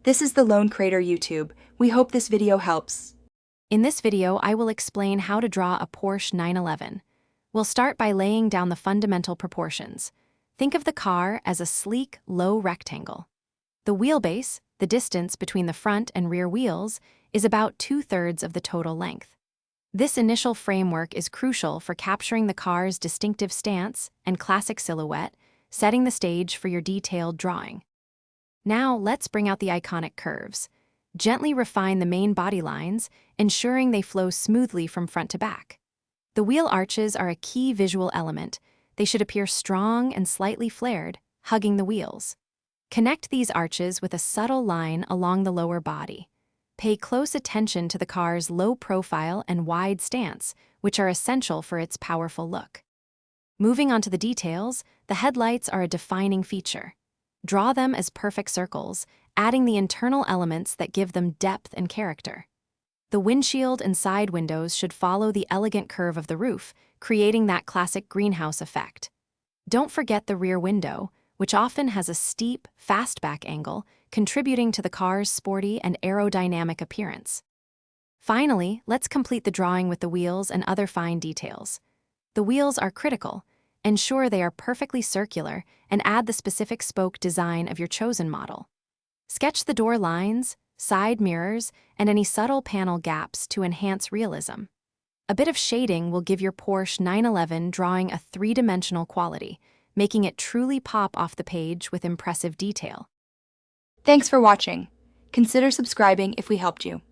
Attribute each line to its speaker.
Speaker 1: This is the Lone Crater YouTube. We hope this video helps.
Speaker 2: In this video, I will explain how to draw a Porsche 911. We'll start by laying down the fundamental proportions. Think of the car as a sleek, low rectangle. The wheelbase, the distance between the front and rear wheels, is about 2/3 of the total length. This initial framework is crucial for capturing the car's distinctive stance and classic silhouette, setting the stage for your detailed drawing. Now, let's bring out the iconic curves. Gently refine the main body lines, ensuring they flow smoothly from front to back. The wheel arches are a key visual element. They should appear strong and slightly flared, hugging the wheels. Connect these arches with a subtle line along the lower body. Pay close attention to the car's low profile and wide stance, which are essential for its powerful look. Moving on to the details, the headlights are a defining feature. Draw them as perfect circles, adding the internal elements that give them depth and character. The windshield and side windows should follow the elegant curve of the roof, creating that classic greenhouse effect. Don't forget the rear window, which often has a steep, fastback angle, contributing to the car's sporty and aerodynamic appearance. Finally, let's complete the drawing with the wheels and other fine details. The wheels are critical. Ensure they are perfectly circular and add the specific spoke design of your chosen model. Sketch the door lines, side mirrors, and any subtle panel gaps to enhance realism. A bit of shading will give your Porsche 911 drawing a three-dimensional quality, making it truly pop off the page with impressive detail.
Speaker 1: Thanks for watching. Consider subscribing if we helped you.